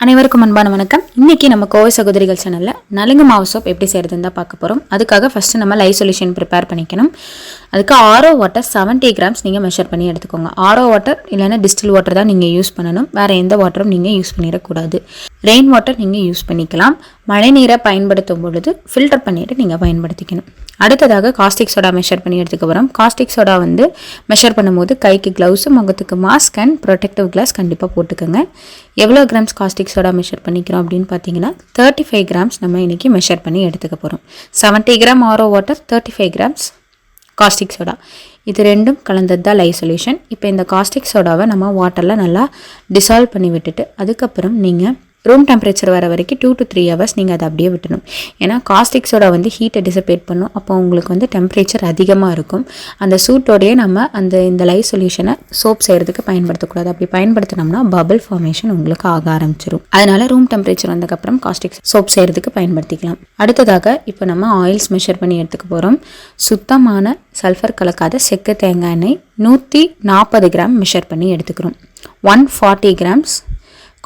அனைவருக்கும் அன்பான வணக்கம். இன்னைக்கு நம்ம கோவை சகோதரிகள் சேனல்ல நலுங்கு மாவு சோப் எப்படி செய்யறதுன்னு தான் பார்க்க போறோம். அதுக்காக ஃபர்ஸ்ட் நம்ம லைவ் சொல்யூஷன் ப்ரிப்பேர் பண்ணிக்கணும். அதுக்கு ஆரோ வாட்டர் 70 கிராம்ஸ் நீங்கள் மெஷர் பண்ணி எடுத்துக்கோங்க. ஆரோ வாட்டர் இல்லைன்னா டிஸ்டில் வாட்டர் தான் நீங்கள் யூஸ் பண்ணணும். வேறு எந்த வாட்டரும் நீங்கள் யூஸ் பண்ணிடக்கூடாது. ரெயின் வாட்டர் நீங்கள் யூஸ் பண்ணிக்கலாம். மழை நீரை பயன்படுத்தும் பொழுது ஃபில்டர் பண்ணிவிட்டு நீங்கள் பயன்படுத்திக்கணும். அடுத்ததாக காஸ்டிக் சோடா மெஷர் பண்ணி எடுத்துக்க போகிறோம். காஸ்டிக் சோடா மெஷர் பண்ணும்போது கைக்கு க்ளவுஸு, முகத்துக்கு மாஸ்க் அண்ட் ப்ரொடெக்டிவ் கிளாஸ் கண்டிப்பாக போட்டுக்கோங்க. எவ்வளோ கிராம்ஸ் காஸ்டிக் சோடா மெஷர் பண்ணிக்கிறோம் அப்படின்னு பார்த்தீங்கன்னா 35 கிராம்ஸ் நம்ம இன்றைக்கி மெஷர் பண்ணி எடுத்துக்க போகிறோம். 70 gram RO water, 35 grams caustic soda, இது ரெண்டும் கலந்தது தான் லைவ் சொல்யூஷன். இப்போ இந்த காஸ்டிக் சோடாவை நம்ம வாட்டரில் நல்லா டிசால்வ் பண்ணி விட்டுட்டு அதுக்கப்புறம் நீங்கள் ரூம் டெம்பரேச்சர் வர வரைக்கும் 2 to 3 hours நீங்கள் அதை அப்படியே விட்டணும். ஏன்னா காஸ்டிக் சோடா ஹீட்டை டிசப்பேட் பண்ணும். அப்போ உங்களுக்கு டெம்பரேச்சர் அதிகமாக இருக்கும். அந்த சூட்டோடையே நம்ம இந்த லைவ் சொல்யூஷனை சோப் செய்கிறதுக்கு பயன்படுத்தக்கூடாது. அப்படி பயன்படுத்தினோம்னா பபிள் ஃபார்மேஷன் உங்களுக்கு ஆக ஆரம்பிச்சிடும். அதனால ரூம் டெம்பரேச்சர் வந்ததுக்கப்புறம் காஸ்டிக் சோப் செய்கிறதுக்கு பயன்படுத்திக்கலாம். அடுத்ததாக இப்போ நம்ம ஆயில்ஸ் மெஷர் பண்ணி எடுத்துக்க போகிறோம். சுத்தமான சல்ஃபர் கலக்காத செக்கு தேங்காய் எண்ணெய் 140 கிராம் மெஷர் பண்ணி எடுத்துக்கிறோம். 140 கிராம்ஸ்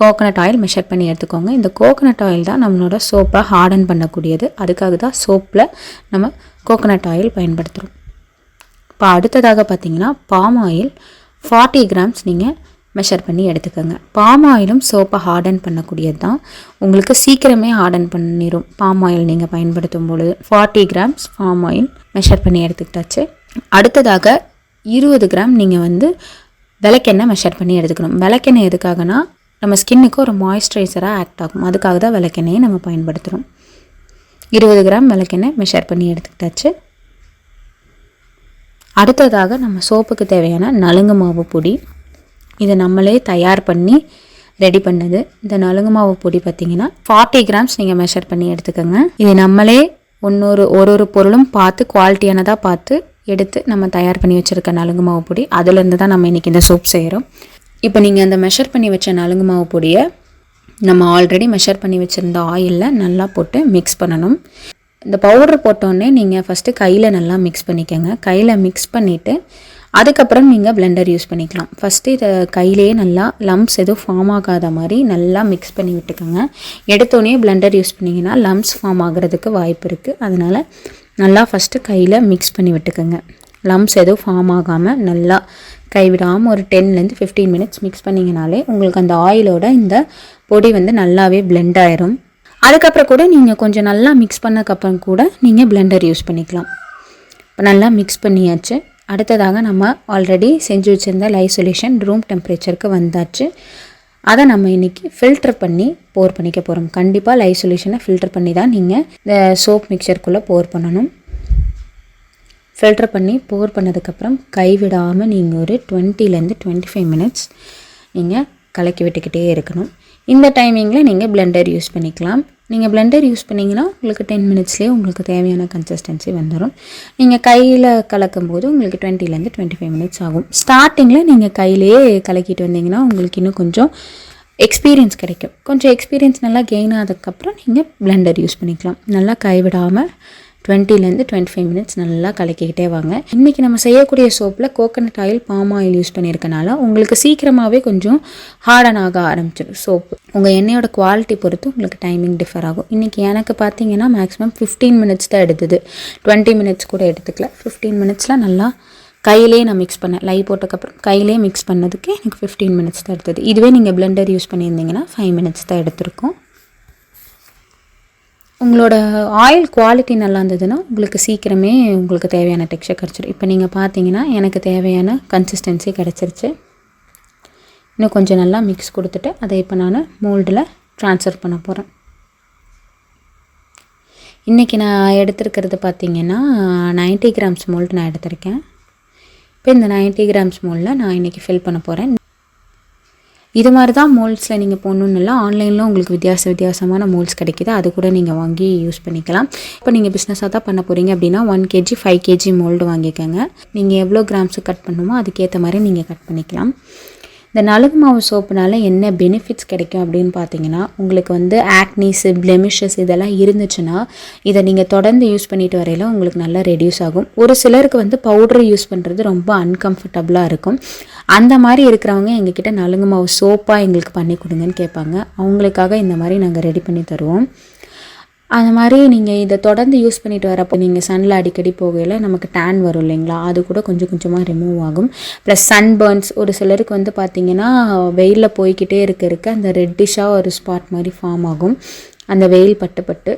கோகனட் ஆயில் மெஷர் பண்ணி எடுத்துக்கோங்க. இந்த கோகனட் ஆயில் தான் நம்மளோட சோப்பை ஹார்டன் பண்ணக்கூடியது. அதுக்காக தான் சோப்பில் நம்ம கோகனட் ஆயில் பயன்படுத்துகிறோம். இப்போ அடுத்ததாக பார்த்தீங்கன்னா பாம் ஆயில் 40 கிராம்ஸ் நீங்கள் மெஷர் பண்ணி எடுத்துக்கோங்க. பாம் ஆயிலும் சோப்பை ஹார்டன் பண்ணக்கூடியது தான். உங்களுக்கு சீக்கிரமே ஹார்டன் பண்ணிடும் பாம் ஆயில் நீங்கள் பயன்படுத்தும் பொழுது. 40 கிராம்ஸ் பாம் ஆயில் மெஷர் பண்ணி எடுத்துக்கிட்டாச்சு. அடுத்ததாக 20 கிராம் நீங்கள் விளக்கெண்ணெய் மெஷர் பண்ணி எடுத்துக்கணும். விளக்கெண்ணெய் எதுக்காகனா நம்ம ஸ்கின்னுக்கு ஒரு மாய்ஸ்சரைசராக ஆக்ட் ஆகும். அதுக்காக தான் விளக்கெண்ணெயை நம்ம பயன்படுத்துகிறோம். 20 கிராம் விளக்கெண்ணெய் மெஷர் பண்ணி எடுத்துக்கிட்டாச்சு. அடுத்ததாக நம்ம சோப்புக்கு தேவையான நலுங்கு மாவு பொடி, இதை நம்மளே தயார் பண்ணி ரெடி பண்ணது. இந்த நலுங்கு மாவு பொடி பார்த்திங்கன்னா 40 கிராம்ஸ் நீங்கள் மெஷர் பண்ணி எடுத்துக்கோங்க. இது நம்மளே ஒரு பொருளும் பார்த்து குவாலிட்டியானதாக பார்த்து எடுத்து நம்ம தயார் பண்ணி வச்சுருக்க நலுங்கு மாவு பொடி. அதுலேருந்து தான் நம்ம இன்றைக்கி இந்த சோப் செய்கிறோம். இப்போ நீங்கள் அந்த மெஷர் பண்ணி வச்ச நலுங்கு மாவு பொடியை நம்ம ஆல்ரெடி மெஷர் பண்ணி வச்சுருந்த ஆயிலில் நல்லா போட்டு மிக்ஸ் பண்ணணும். இந்த பவுடர் போட்டோடனே நீங்கள் ஃபஸ்ட்டு கையில் நல்லா மிக்ஸ் பண்ணிக்கோங்க. கையில் மிக்ஸ் பண்ணிவிட்டு அதுக்கப்புறம் நீங்கள் பிளெண்டர் யூஸ் பண்ணிக்கலாம். ஃபஸ்ட்டு இதை கையிலேயே நல்லா லம்ஸ் எதுவும் ஃபார்ம் ஆகாத மாதிரி நல்லா மிக்ஸ் பண்ணி விட்டுக்கோங்க. எடுத்தோடனே பிளெண்டர் யூஸ் பண்ணிங்கன்னா லம்ஸ் ஃபார்ம் ஆகிறதுக்கு வாய்ப்பு இருக்குது. அதனால் நல்லா ஃபஸ்ட்டு கையில் மிக்ஸ் பண்ணி விட்டுக்கோங்க. லம்ஸ் எதுவும் ஃபார்ம் ஆகாமல் நல்லா கைவிடாமல் ஒரு 10 to 15 minutes மிக்ஸ் பண்ணிங்கனாலே உங்களுக்கு அந்த ஆயிலோட இந்த பொடி நல்லாவே பிளெண்ட் ஆயிரும். அதுக்கப்புறம் கூட நீங்கள் கொஞ்சம் நல்லா மிக்ஸ் பண்ணக்கப்புறம் கூட நீங்கள் பிளெண்டர் யூஸ் பண்ணிக்கலாம். இப்போ நல்லா மிக்ஸ் பண்ணியாச்சு. அடுத்ததாக நம்ம ஆல்ரெடி செஞ்சு வச்சுருந்த லைவ் சொல்யூஷன் ரூம் டெம்பரேச்சருக்கு வந்தாச்சு. அதை நம்ம இன்றைக்கி ஃபில்டர் பண்ணி போர் பண்ணிக்க போகிறோம். கண்டிப்பாக லைவ் சொல்யூஷனை ஃபில்டர் பண்ணி தான் நீங்கள் இந்த சோப் மிக்சருக்குள்ளே போர் பண்ணணும். ஃபில்டர் பண்ணி போர் பண்ணதுக்கப்புறம் கைவிடாமல் நீங்கள் ஒரு 20 to 25 minutes நீங்கள் கலக்கி விட்டுக்கிட்டே இருக்கணும். இந்த டைமிங்கில் நீங்கள் பிளெண்டர் யூஸ் பண்ணிக்கலாம். நீங்கள் பிளெண்டர் யூஸ் பண்ணிங்கன்னா உங்களுக்கு 10 minutesலேயே உங்களுக்கு தேவையான கன்சிஸ்டன்சி வந்துடும். நீங்கள் கையில் கலக்கும்போது உங்களுக்கு 20 to 25 minutes ஆகும். ஸ்டார்டிங்கில் நீங்கள் கையிலேயே கலக்கிட்டு வந்தீங்கன்னா உங்களுக்கு இன்னும் கொஞ்சம் எக்ஸ்பீரியன்ஸ் கிடைக்கும். கொஞ்சம் எக்ஸ்பீரியன்ஸ் நல்லா கெயின் ஆனதுக்கப்புறம் நீங்கள் பிளெண்டர் யூஸ் பண்ணிக்கலாம். நல்லா கைவிடாமல் 20 to 25 minutes நல்லா கலக்கிக்கிட்டே வாங்க. இன்றைக்கி நம்ம செய்யக்கூடிய சோப்பில் coconut oil, palm oil use பண்ணியிருக்கனால உங்களுக்கு சீக்கிரமாகவே கொஞ்சம் ஹார்டன் ஆக ஆரம்பிச்சிடும் சோப்பு. உங்கள் எண்ணெயோட குவாலிட்டி பொறுத்து உங்களுக்கு டைமிங் டிஃபர் ஆகும். இன்றைக்கி எனக்கு பார்த்தீங்கன்னா மேக்ஸிமம் 15 minutes தான் எடுத்தது. 20 minutes கூட எடுத்துக்கல. 15 minutesல நல்லா கையிலே நான் மிக்ஸ் பண்ணேன். லை போட்டதுக்கப்புறம் கையிலே மிக்ஸ் பண்ணதுக்கு எனக்கு 15 minutes தான் எடுத்தது. இதுவே நீங்கள் பிளெண்டர் யூஸ் பண்ணியிருந்தீங்கன்னா 5 minutes தான் எடுத்திருக்கும். உங்களோட ஆயில் குவாலிட்டி நல்லா இருந்ததுன்னா உங்களுக்கு சீக்கிரமே உங்களுக்கு தேவையான டெக்ஸ்சர் கிடச்சிடும். இப்போ நீங்கள் பார்த்தீங்கன்னா எனக்கு தேவையான கன்சிஸ்டன்சி கிடச்சிருச்சு. இன்னும் கொஞ்சம் நல்லா மிக்ஸ் கொடுத்துட்டு அதை இப்போ நான் மோல்டில் ட்ரான்ஸ்ஃபர் பண்ண போகிறேன். இன்றைக்கி நான் எடுத்துருக்கிறது பார்த்திங்கன்னா 90 கிராம்ஸ் மோல்டு நான் எடுத்திருக்கேன். இப்போ இந்த 90 கிராம்ஸ் மோல்டில் நான் இன்றைக்கி ஃபில் பண்ண போகிறேன். இது மாதிரி தான் மோல்ட்ஸில் நீங்கள் போடணுன்னு இல்லை. ஆன்லைனில் உங்களுக்கு வித்தியாசமான மோல்ட்ஸ் கிடைக்கிது. அது கூட நீங்கள் வாங்கி யூஸ் பண்ணிக்கலாம். இப்போ நீங்கள் பிஸ்னஸாக தான் பண்ண போகிறீங்க அப்படின்னா 1 kg 5 kg மோல்டு வாங்கிக்கோங்க. நீங்கள் எவ்வளோ கிராம்ஸு கட் பண்ணணுமோ அதுக்கேற்ற மாதிரி நீங்கள் கட் பண்ணிக்கலாம். இந்த நலுங்கு மாவு சோப்புனால என்ன பெனிஃபிட்ஸ் கிடைக்கும் அப்படின்னு பார்த்தீங்கன்னா, உங்களுக்கு வந்து ஆக்னிஸ், பிளெமிஷஸ் இதெல்லாம் இருந்துச்சுன்னா இதை நீங்கள் தொடர்ந்து யூஸ் பண்ணிட்டு வரையில உங்களுக்கு நல்லா ரெடியூஸ் ஆகும். ஒரு சிலருக்கு வந்து பவுடர் யூஸ் பண்ணுறது ரொம்ப அன்கம்ஃபர்டபுளாக இருக்கும். அந்த மாதிரி இருக்கிறவங்க எங்ககிட்ட நலுங்கு மாவு சோப்பாக எங்களுக்கு பண்ணி கொடுங்கன்னு கேட்பாங்க. அவங்களுக்காக இந்த மாதிரி நாங்கள் ரெடி பண்ணி தருவோம். அந்த மாதிரி நீங்கள் இதை தொடர்ந்து யூஸ் பண்ணிட்டு வரப்போ நீங்கள் சன்னில் அடிக்கடி போகையில் நமக்கு டேன் வரும் இல்லைங்களா, அது கூட கொஞ்சம் கொஞ்சமாக ரிமூவ் ஆகும். ப்ளஸ் சன்பர்ன்ஸ் ஒரு சிலருக்கு வந்து பார்த்திங்கன்னா வெயிலில் போய்கிட்டே இருக்க அந்த ரெட்டிஷாக ஒரு ஸ்பாட் மாதிரி ஃபார்ம் ஆகும். அந்த வெயில் பட்டு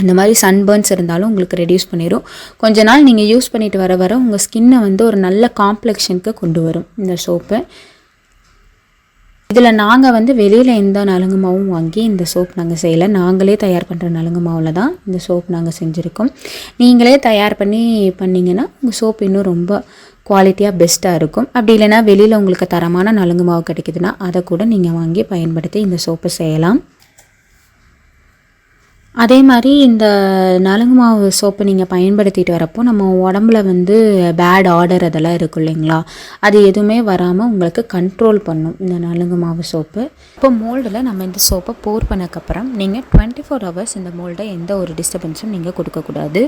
அந்த மாதிரி சன்பர்ன்ஸ் இருந்தாலும் உங்களுக்கு ரெடியூஸ் பண்ணிடும். கொஞ்ச நாள் நீங்கள் யூஸ் பண்ணிட்டு வர உங்கள் ஸ்கின்னை வந்து ஒரு நல்ல காம்ப்ளெக்ஷனுக்கு கொண்டு வரும் இந்த சோப்பு. இதில் நாங்கள் வந்து வெளியில் எந்த நலுங்கு மாவும் வாங்கி இந்த சோப் நாங்கள் செய்யலை. நாங்களே தயார் பண்ணுற நலுங்கு மாவில் தான் இந்த சோப் நாங்கள் செஞ்சுருக்கோம். நீங்களே தயார் பண்ணிங்கன்னா உங்கள் சோப் இன்னும் ரொம்ப குவாலிட்டியாக பெஸ்ட்டாக இருக்கும். அப்படி இல்லைனா வெளியில் உங்களுக்கு தரமான நலுங்கு மாவு கிடைக்குதுன்னா அதை கூட நீங்கள் வாங்கி பயன்படுத்தி இந்த சோப்பை செய்யலாம். அதே மாதிரி இந்த நலுங்கு மாவு சோப்பை நீங்கள் பயன்படுத்திட்டு வரப்போ நம்ம உடம்புல வந்து பேட் ஆர்டர் அதெல்லாம் இருக்கும் இல்லைங்களா, அது எதுவுமே வராமல் உங்களுக்கு கண்ட்ரோல் பண்ணும் இந்த நலுங்கு மாவு சோப்பு. இப்போ மோல்டில் நம்ம இந்த சோப்பை போர் பண்ணக்கப்புறம் நீங்கள் 24 ஹவர்ஸ் இந்த மோல்டை எந்த ஒரு டிஸ்டர்பன்ஸும் நீங்கள் கொடுக்கக்கூடாது.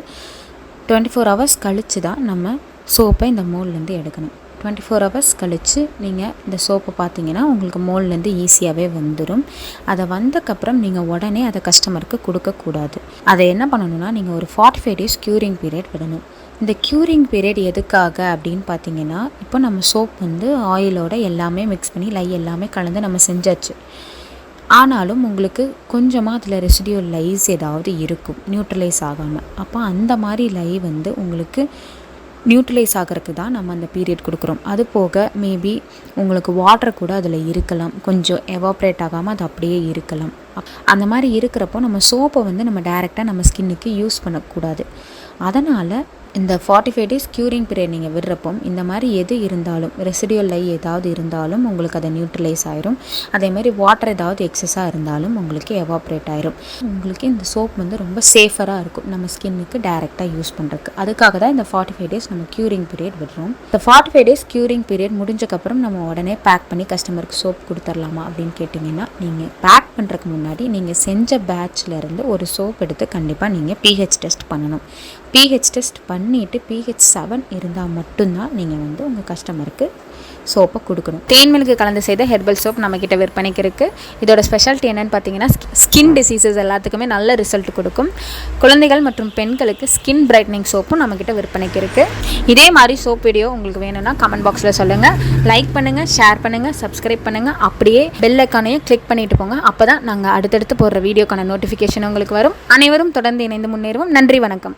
24 ஹவர்ஸ் கழித்து தான் நம்ம சோப்பை இந்த மோல்ட்லேருந்து எடுக்கணும். 24 ஹவர்ஸ் கழித்து நீங்கள் இந்த சோப்பை பார்த்தீங்கன்னா உங்களுக்கு மோல்ட்லேருந்து ஈஸியாகவே வந்துடும். அதை வந்தக்கப்புறம் நீங்கள் உடனே அதை கஸ்டமருக்கு கொடுக்கக்கூடாது. அதை என்ன பண்ணணுன்னா நீங்கள் ஒரு 45 days க்யூரிங் பீரியட் விடணும். இந்த க்யூரிங் பீரியட் எதுக்காக அப்படின்னு பார்த்தீங்கன்னா, இப்போ நம்ம சோப் வந்து ஆயிலோட எல்லாமே மிக்ஸ் பண்ணி எல்லாமே கலந்து நம்ம செஞ்சாச்சு. ஆனாலும் உங்களுக்கு கொஞ்சமாக அதில் ரெசிடியூல் லைஸ் ஏதாவது இருக்கும் நியூட்ரலைஸ் ஆகாமல். அப்போ அந்த மாதிரி வந்து உங்களுக்கு நியூட்ரலைஸ் ஆகிறதுக்கு தான் நம்ம அந்த பீரியட் கொடுக்குறோம். அது போக மேபி உங்களுக்கு வாட்டர் கூட அதில் இருக்கலாம், கொஞ்சம் எவாப்ரேட் ஆகாமல் அது அப்படியே இருக்கலாம். அந்த மாதிரி இருக்கிறப்போ நம்ம சோப்பை வந்து நம்ம டைரெக்டாக நம்ம ஸ்கின்னுக்கு யூஸ் பண்ணக்கூடாது. அதனால் இந்த 45 days க்யூரிங் பீரியட் நீங்கள் விடுறப்போ இந்த மாதிரி எது இருந்தாலும் ரெசிடியூல் ஏதாவது இருந்தாலும் உங்களுக்கு அதை நியூட்ரலைஸ் ஆயிரும். அதேமாதிரி வாட்டர் ஏதாவது எக்ஸஸாக இருந்தாலும் உங்களுக்கு எவாப்ரேட் ஆயிரும். உங்களுக்கு இந்த சோப் வந்து ரொம்ப சேஃபராக இருக்கும் நம்ம ஸ்கின்னுக்கு டைரெக்டாக யூஸ் பண்ணுறதுக்கு. அதுக்காக தான் இந்த 45 days நம்ம க்யூரிங் பீரியட் விடுறோம். இந்த 45 days க்யூரிங் பீரியட் முடிஞ்சக்கப்புறம் நம்ம உடனே பேக் பண்ணி கஸ்டமருக்கு சோப் கொடுத்துடலாமா அப்படின்னு கேட்டிங்கன்னா, நீங்கள் பேக் பண்ணுறதுக்கு முன்னாடி நீங்கள் செஞ்ச பேட்ச்லேருந்து ஒரு சோப் எடுத்து கண்டிப்பாக நீங்கள் pH டெஸ்ட் பண்ணணும். pH டெஸ்ட் பண்ணிவிட்டு pH 7 இருந்தால் மட்டும்தான் நீங்கள் வந்து உங்கள் கஸ்டமருக்கு சோப்பை கொடுக்கணும். தேன்மிளகு கலந்து செய்த ஹெர்பல் சோப் நம்மக்கிட்ட விற்பனைக்கு இருக்குது. இதோட ஸ்பெஷாலிட்டி என்னென்னு பார்த்தீங்கன்னா, ஸ்கின் டிசீசஸ் எல்லாத்துக்குமே நல்ல ரிசல்ட் கொடுக்கும். குழந்தைகள் மற்றும் பெண்களுக்கு ஸ்கின் பிரைட்னிங் சோப்பும் நம்மக்கிட்ட விற்பனைக்கு இருக்குது. இதே மாதிரி சோப் வீடியோ உங்களுக்கு வேணும்னா கமெண்ட் பாக்ஸில் சொல்லுங்கள். லைக் பண்ணுங்கள், ஷேர் பண்ணுங்கள், சப்ஸ்கிரைப் பண்ணுங்கள். அப்படியே பெல் ஐக்கானையும் கிளிக் பண்ணிட்டு போங்க. அப்போ தான் நாங்கள் அடுத்தடுத்து போடுற வீடியோக்கான நோட்டிஃபிகேஷன் உங்களுக்கு வரும். அனைவரும் தொடர்ந்து இணைந்து முன்னேறுவோம். நன்றி, வணக்கம்.